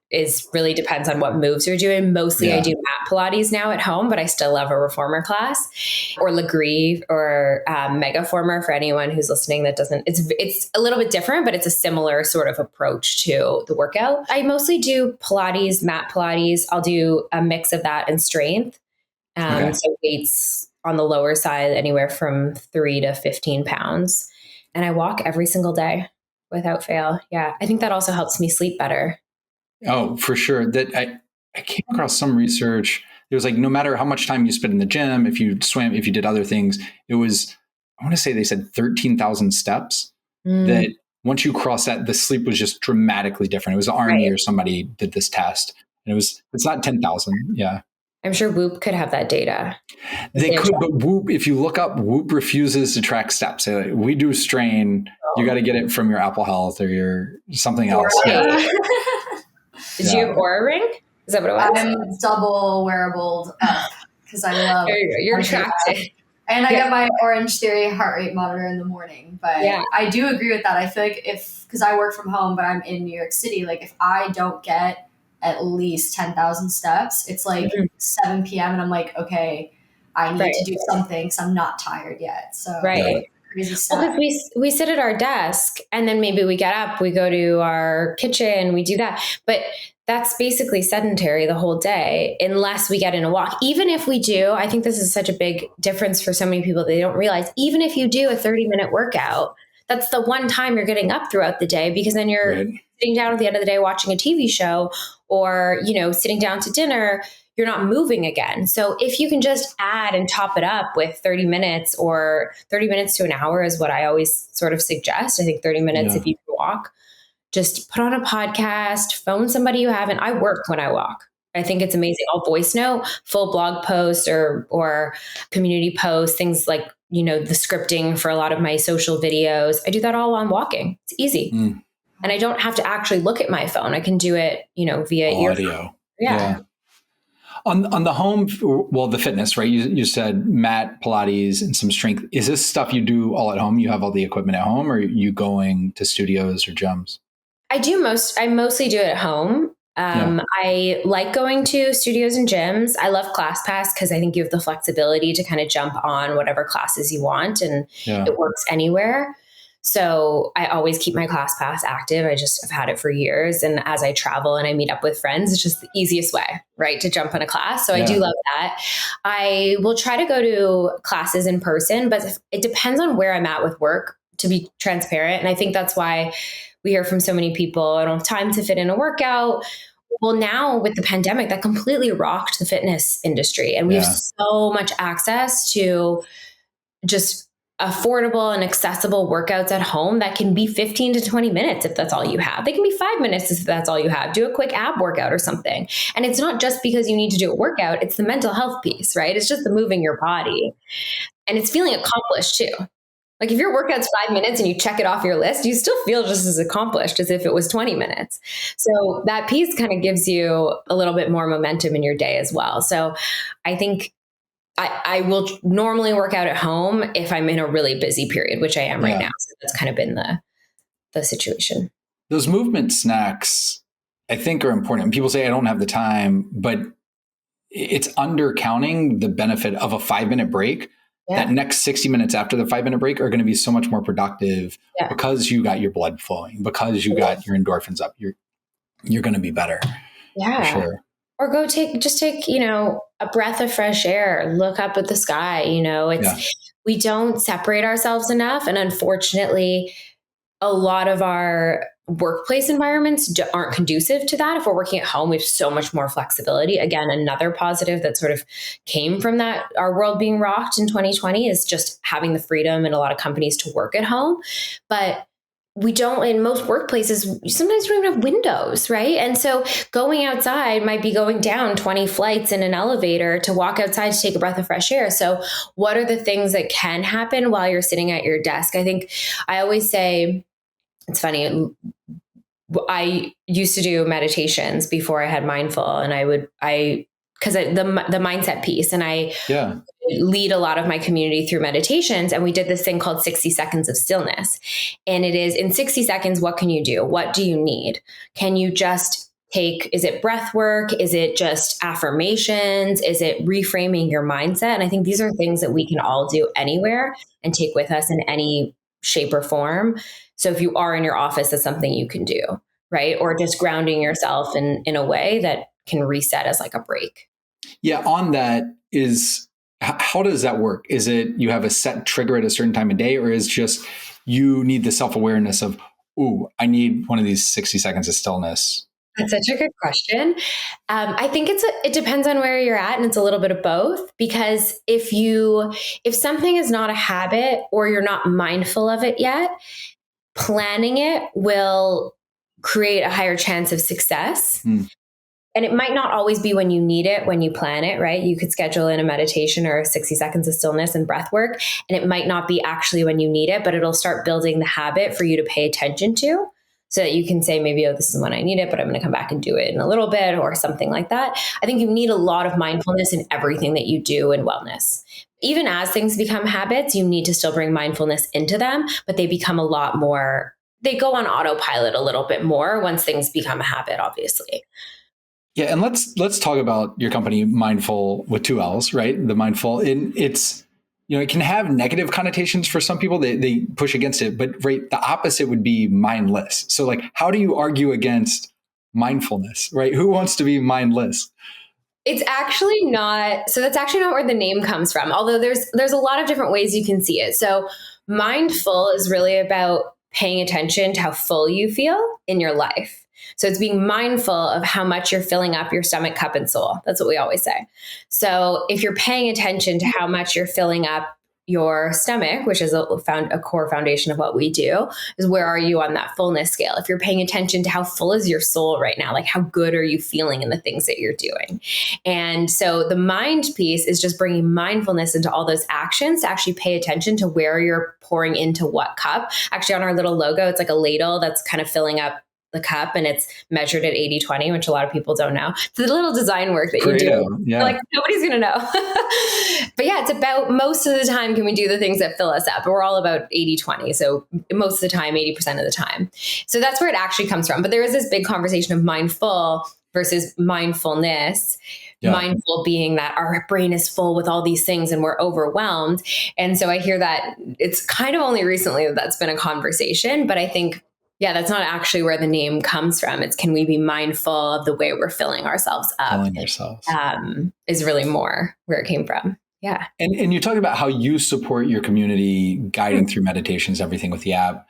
really depends on what moves you're doing. Mostly I do mat Pilates now at home, but I still love a reformer class or Legree or Megaformer for anyone who's listening that doesn't, it's a little bit different, but it's a similar sort of approach to the workout. I mostly do Pilates, mat Pilates. I'll do a mix of that and strength. So weights on the lower side, anywhere from 3 to 15 pounds. And I walk every single day without fail. Yeah. I think that also helps me sleep better. Oh, for sure. That I came across some research. It was like, no matter how much time you spent in the gym, if you swam, if you did other things, it was, I want to say they said 13,000 steps that once you cross that, the sleep was just dramatically different. It was the Army or somebody did this test. And it's not 10,000. Yeah. I'm sure Whoop could have that data. They could, but Whoop, if you look up, Whoop refuses to track steps. Like, we do strain. You got to get it from your Apple Health or your something else. Yeah. Did you have Oura Ring? Is that what it was? I'm double wearable up because I love. You're tracked. And I get my Orange Theory heart rate monitor in the morning. But I do agree with that. I feel like because I work from home, but I'm in New York City, like if I don't get at least 10,000 steps, it's like 7 p.m. and I'm like, okay, I need to do something because I'm not tired yet. So crazy stuff. Well, we sit at our desk and then maybe we get up, we go to our kitchen, we do that. But that's basically sedentary the whole day unless we get in a walk. Even if we do, I think this is such a big difference for so many people that they don't realize, even if you do a 30-minute workout, that's the one time you're getting up throughout the day, because then you're sitting down at the end of the day watching a TV show or, sitting down to dinner, you're not moving again. So if you can just add and top it up with 30 minutes or 30 minutes to an hour is what I always sort of suggest. I think 30 minutes if you can walk, just put on a podcast, phone somebody you haven't. I work when I walk. I think it's amazing. I'll voice note, full blog posts or community posts, things like, the scripting for a lot of my social videos. I do that all while I'm walking. It's easy. And I don't have to actually look at my phone. I can do it, via audio. Yeah. On the home, the fitness, right? You said mat, Pilates, and some strength. Is this stuff you do all at home? You have all the equipment at home, or are you going to studios or gyms? I mostly do it at home. I like going to studios and gyms. I love ClassPass because I think you have the flexibility to kind of jump on whatever classes you want, and it works anywhere. So I always keep my ClassPass active. I've had it for years. And as I travel and I meet up with friends, it's just the easiest way, right, to jump on a class. So I do love that. I will try to go to classes in person, but it depends on where I'm at with work, to be transparent. And I think that's why we hear from so many people, I don't have time to fit in a workout. Well, now with the pandemic, that completely rocked the fitness industry. And we have so much access to just affordable and accessible workouts at home that can be 15 to 20 minutes if that's all you have. They can be 5 minutes if that's all you have. Do a quick ab workout or something. And it's not just because you need to do a workout, it's the mental health piece, right? It's just the moving your body. And it's feeling accomplished too. Like if your workout's 5 minutes and you check it off your list, you still feel just as accomplished as if it was 20 minutes. So that piece kind of gives you a little bit more momentum in your day as well. So I think I will normally work out at home if I'm in a really busy period, which I am right now. So that's kind of been the situation. Those movement snacks, I think, are important. People say I don't have the time, but it's undercounting the benefit of a 5-minute break. That next 60 minutes after the 5-minute break are going to be so much more productive because you got your blood flowing, because you got your endorphins up. You're going to be better. Yeah. For sure. Or take, a breath of fresh air, look up at the sky. We don't separate ourselves enough. And unfortunately, a lot of our workplace environments aren't conducive to that. If we're working at home, we have so much more flexibility. Again, another positive that sort of came from that, our world being rocked in 2020, is just having the freedom in a lot of companies to work at home. But we don't, in most workplaces, sometimes you don't even have windows, right? And so going outside might be going down 20 flights in an elevator to walk outside to take a breath of fresh air. So what are the things that can happen while you're sitting at your desk? I think I always say, it's funny, I used to do meditations before I had Mindful, and because the mindset piece, and I lead a lot of my community through meditations. And we did this thing called 60 seconds of stillness. And it is, in 60 seconds, what can you do? What do you need? Can you just is it breath work? Is it just affirmations? Is it reframing your mindset? And I think these are things that we can all do anywhere and take with us in any shape or form. So if you are in your office, that's something you can do, right? Or just grounding yourself in a way that can reset as like a break. Yeah. On that how does that work? Is it you have a set trigger at a certain time of day, or is just you need the self-awareness of, ooh, I need one of these 60 seconds of stillness? That's such a good question. I think it depends on where you're at, and it's a little bit of both. Because if something is not a habit or you're not mindful of it yet, planning it will create a higher chance of success. And it might not always be when you need it, when you plan it, right? You could schedule in a meditation or 60 seconds of stillness and breath work, and it might not be actually when you need it, but it'll start building the habit for you to pay attention to, so that you can say maybe, oh, this is when I need it, but I'm going to come back and do it in a little bit or something like that. I think you need a lot of mindfulness in everything that you do in wellness. Even as things become habits, you need to still bring mindfulness into them, but they become a lot more, they go on autopilot a little bit more once things become a habit, obviously. Yeah. And let's talk about your company, Mindfull, with 2 L's, right? The Mindfull. And it's, it can have negative connotations for some people. They push against it, but right, the opposite would be mindless. So like, how do you argue against mindfulness, right? Who wants to be mindless? It's actually not. So that's actually not where the name comes from. Although there's a lot of different ways you can see it. So mindful is really about paying attention to how full you feel in your life. So it's being mindful of how much you're filling up your stomach, cup, and soul. That's what we always say. So if you're paying attention to how much you're filling up your stomach, which is a core foundation of what we do, is where are you on that fullness scale? If you're paying attention to how full is your soul right now, like how good are you feeling in the things that you're doing? And so the mind piece is just bringing mindfulness into all those actions to actually pay attention to where you're pouring into what cup. Actually, on our little logo, it's like a ladle that's kind of filling up the cup, and it's measured at 80-20, which a lot of people don't know. It's the little design work that you do. Yeah. Like nobody's going to know. But yeah, it's about most of the time, can we do the things that fill us up? We're all about 80-20. So most of the time, 80% of the time. So that's where it actually comes from. But there is this big conversation of mindful versus mindfulness. Yeah. Mindful being that our brain is full with all these things and we're overwhelmed. And so I hear that it's kind of only recently that that's been a conversation, but I think that's not actually where the name comes from. It's, can we be mindful of the way we're filling ourselves up? Is really more where it came from. Yeah. And you talked about how you support your community, guiding through meditations, everything with the app.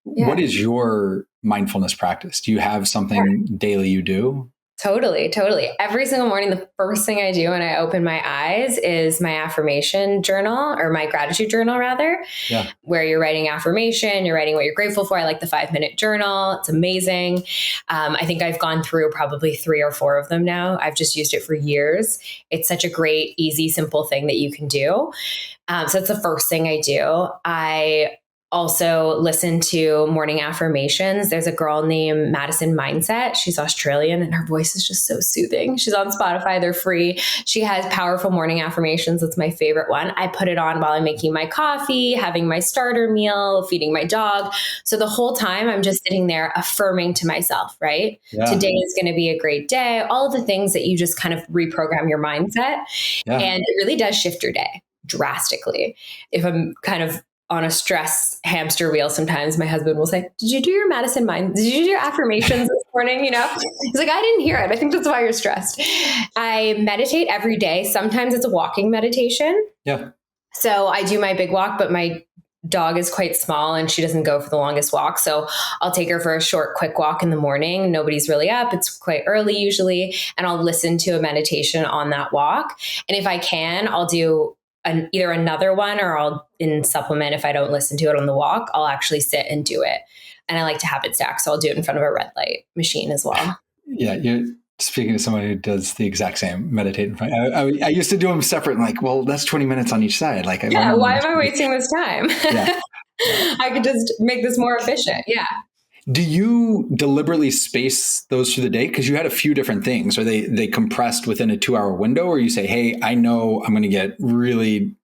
Yeah. What is your mindfulness practice? Do you have something daily you do? Totally. Every single morning, the first thing I do when I open my eyes is my affirmation journal, or my gratitude journal rather, where you're writing affirmation, you're writing what you're grateful for. I like the 5-minute journal. It's amazing. I think I've gone through probably 3 or 4 of them now. I've just used it for years. It's such a great, easy, simple thing that you can do. So that's the first thing I do. I also listen to morning affirmations. There's a girl named Madison Mindset. She's Australian and her voice is just so soothing. She's on Spotify. They're free. She has powerful morning affirmations. That's my favorite one. I put it on while I'm making my coffee, having my starter meal, feeding my dog. So the whole time I'm just sitting there affirming to myself, right? Yeah. Today is going to be a great day. All of the things that you just kind of reprogram your mindset. Yeah. And it really does shift your day drastically. If I'm kind of on a stress hamster wheel, sometimes my husband will say, did you do your Did you do your affirmations this morning? He's like, I didn't hear it. I think that's why you're stressed. I meditate every day. Sometimes it's a walking meditation. Yeah. So I do my big walk, but my dog is quite small and she doesn't go for the longest walk. So I'll take her for a short, quick walk in the morning. Nobody's really up. It's quite early usually. And I'll listen to a meditation on that walk. And if I can, I'll do either another one, or I'll in supplement, if I don't listen to it on the walk, I'll actually sit and do it. And I like to have it stacked. So I'll do it in front of a red light machine as well. Yeah. You're speaking to someone who does the exact same, meditate in front. I used to do them separate, and like, well, that's 20 minutes on each side. Like, why am I wasting this time? Yeah. I could just make this more efficient. Yeah. Do you deliberately space those through the day? Because you had a few different things. Are they compressed within a 2-hour window, or you say, hey, I know I'm going to get really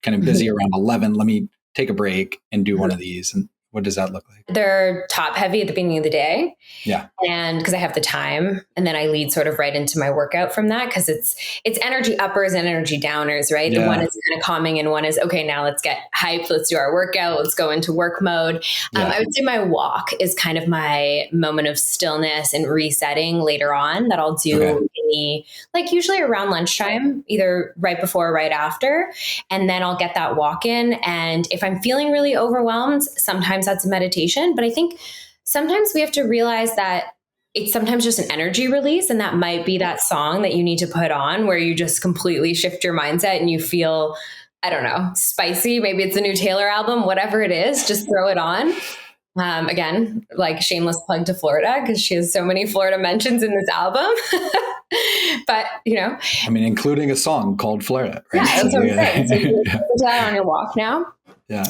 kind of busy around 11. Let me take a break and do one of these. And what does that look like? They're top heavy at the beginning of the day. Yeah. And because I have the time, and then I lead sort of right into my workout from that, because it's energy uppers and energy downers, right? Yeah. And one is kind of calming, and one is, okay, now let's get hyped. Let's do our workout. Let's go into work mode. I would say my walk is kind of my moment of stillness and resetting later on, that I'll do in the, like, usually around lunchtime, either right before or right after. And then I'll get that walk in. And if I'm feeling really overwhelmed, sometimes that's a meditation. But I think sometimes we have to realize that it's sometimes just an energy release, and that might be that song that you need to put on where you just completely shift your mindset and you feel, I don't know, spicy. Maybe it's a new Taylor album, whatever it is, just throw it on. Again, like, shameless plug to Florida, because she has so many Florida mentions in this album. But, I mean, including a song called Florida, right? Yeah, that's what I'm saying. So you put that on your walk now. Yeah.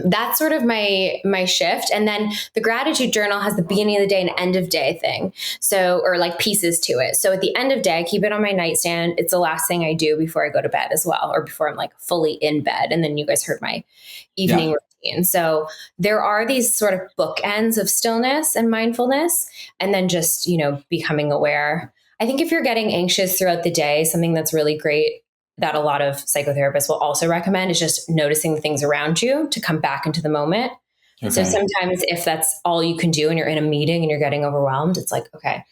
That's sort of my shift. And then the gratitude journal has the beginning of the day and end of day thing. So, or like pieces to it. So at the end of day, I keep it on my nightstand. It's the last thing I do before I go to bed as well, or before I'm like fully in bed. And then you guys heard my evening routine. So there are these sort of bookends of stillness and mindfulness, and then just, becoming aware. I think if you're getting anxious throughout the day, something that's really great that a lot of psychotherapists will also recommend is just noticing the things around you to come back into the moment. Okay. So sometimes if that's all you can do and you're in a meeting and you're getting overwhelmed, it's like, okay,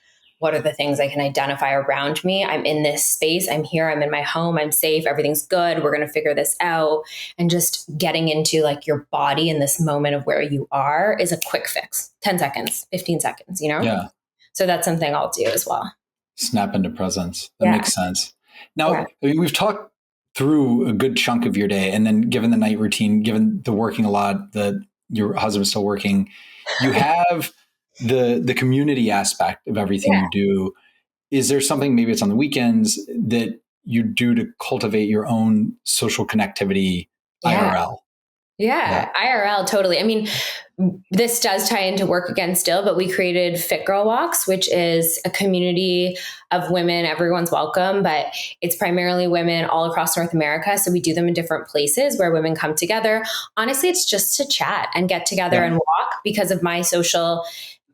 what are the things I can identify around me? I'm in this space. I'm here. I'm in my home. I'm safe. Everything's good. We're going to figure this out. And just getting into like your body in this moment of where you are is a quick fix. 10 seconds, 15 seconds, Yeah. So that's something I'll do as well. Snap into presence. That makes sense. Now, I mean, we've talked through a good chunk of your day, and then given the night routine, given the working a lot, your husband's still working, you have the community aspect of everything you do. Is there something, maybe it's on the weekends, that you do to cultivate your own social connectivity IRL? Yeah, IRL, totally. I mean, this does tie into work again still, but we created Fit Girl Walks, which is a community of women. Everyone's welcome, but it's primarily women all across North America. So we do them in different places where women come together. Honestly, it's just to chat and get together and walk. Because of my social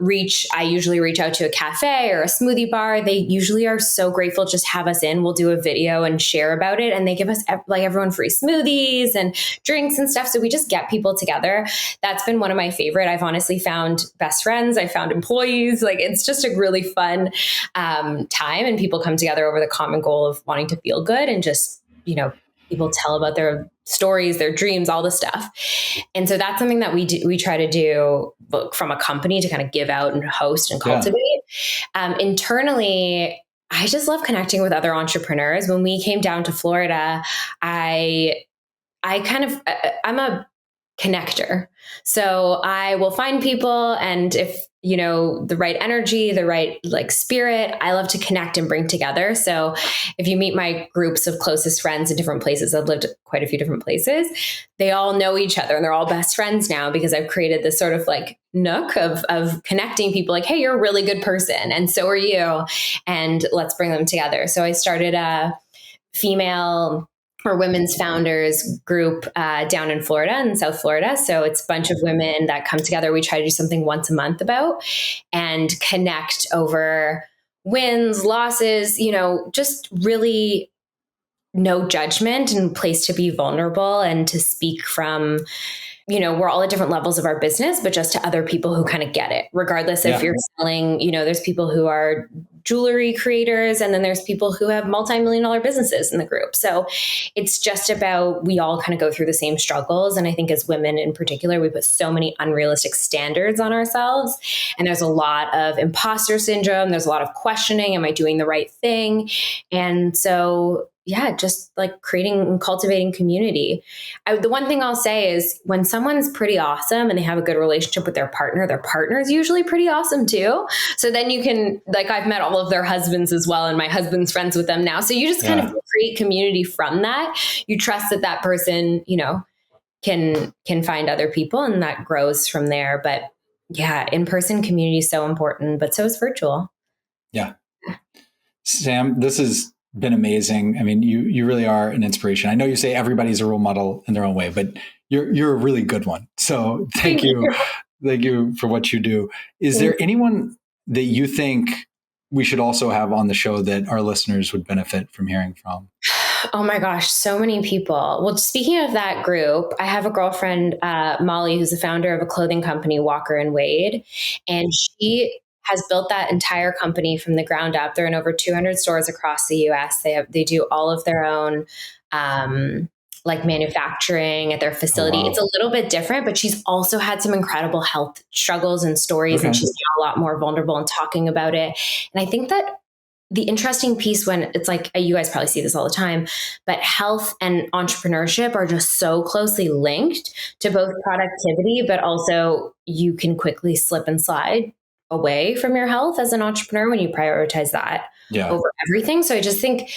reach, I usually reach out to a cafe or a smoothie bar. They usually are so grateful, just have us in. We'll do a video and share about it. And they give us like everyone free smoothies and drinks and stuff. So we just get people together. That's been one of my favorite. I've honestly found best friends. I found employees. Like, it's just a really fun time. And people come together over the common goal of wanting to feel good, and just, people tell about their stories, their dreams, all the stuff. And so that's something that we try to do from a company to kind of give out and host and cultivate. Internally, I just love connecting with other entrepreneurs. When we came down to Florida, I'm a connector. So I will find people, and if, the right energy, the right like spirit, I love to connect and bring together. So if you meet my groups of closest friends in different places, I've lived quite a few different places, they all know each other and they're all best friends now, because I've created this sort of like nook of connecting people, like, hey, you're a really good person, and so are you, and let's bring them together. So I started a female or women's founders group down in Florida, in South Florida. So it's a bunch of women that come together. We try to do something once a month about, and connect over wins, losses, just really no judgment, and place to be vulnerable and to speak from, we're all at different levels of our business, but just to other people who kind of get it, regardless if you're selling, there's people who are jewelry creators, and then there's people who have multi-million-dollar businesses in the group. So it's just about, we all kind of go through the same struggles. And I think as women in particular, we put so many unrealistic standards on ourselves. And there's a lot of imposter syndrome. There's a lot of questioning. Am I doing the right thing? And so just like creating and cultivating community. The one thing I'll say is when someone's pretty awesome and they have a good relationship with their partner is usually pretty awesome too. So then you can, like, I've met all of their husbands as well, and my husband's friends with them now. So you just kind of create community from that. You trust that person, can find other people, and that grows from there. But yeah, in-person community is so important, but so is virtual. Yeah. Sam, this has been amazing. I mean, you really are an inspiration. I know you say everybody's a role model in their own way, but you're a really good one. So thank you. Thank you for what you do. Is there anyone that you think we should also have on the show that our listeners would benefit from hearing from? Oh my gosh, so many people. Well, speaking of that group, I have a girlfriend, Molly, who's the founder of a clothing company, Walker and Wade, and she has built that entire company from the ground up. They're in over 200 stores across the US. They do all of their own like manufacturing at their facility. Oh, wow. It's a little bit different, but she's also had some incredible health struggles and stories, and she's now a lot more vulnerable and talking about it. And I think that the interesting piece, when it's like, you guys probably see this all the time, but health and entrepreneurship are just so closely linked to both productivity, but also you can quickly slip and slide away from your health as an entrepreneur when you prioritize that over everything. So I just think,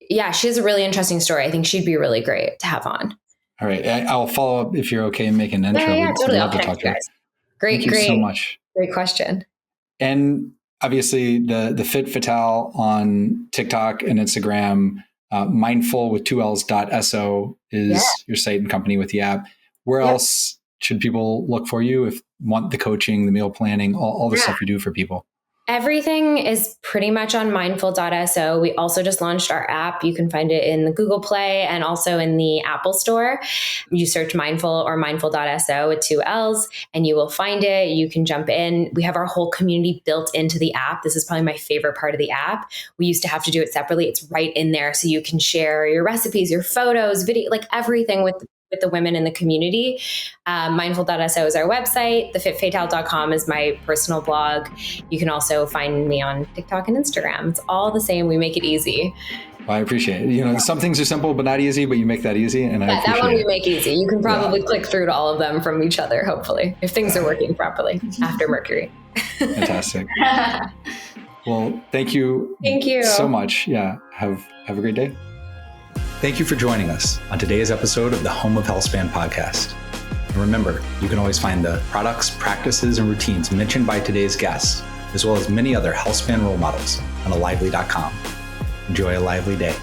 she has a really interesting story. I think she'd be really great to have on. All right. I'll follow up if you're okay and make an intro. Yeah, totally. I'll connect you guys. Great. Thank you so much. Great question. And obviously the Fit Fatale on TikTok and Instagram, Mindfull with 2Ls.so is your site and company with the app. Where else should people look for you if want the coaching, the meal planning, all the stuff you do for people? Everything is pretty much on mindful.so. We also just launched our app. You can find it in the Google Play and also in the Apple Store. You search Mindfull or mindful.so with 2 Ls and you will find it. You can jump in. We have our whole community built into the app. This is probably my favorite part of the app. We used to have to do it separately. It's right in there. So you can share your recipes, your photos, video, like everything with the women in the community. Mindful.so is our website. Thefitfatale.com is my personal blog. You can also find me on TikTok and Instagram. It's all the same. We make it easy. Well, I appreciate it. Some things are simple but not easy, but you make that easy. And I appreciate that one we make easy. You can probably click through to all of them from each other, hopefully, if things are working properly after Mercury. Fantastic. Well, thank you. Thank you so much. Yeah. Have a great day. Thank you for joining us on today's episode of the Home of Healthspan podcast. And remember, you can always find the products, practices, and routines mentioned by today's guests, as well as many other Healthspan role models on alively.com. Enjoy a lively day.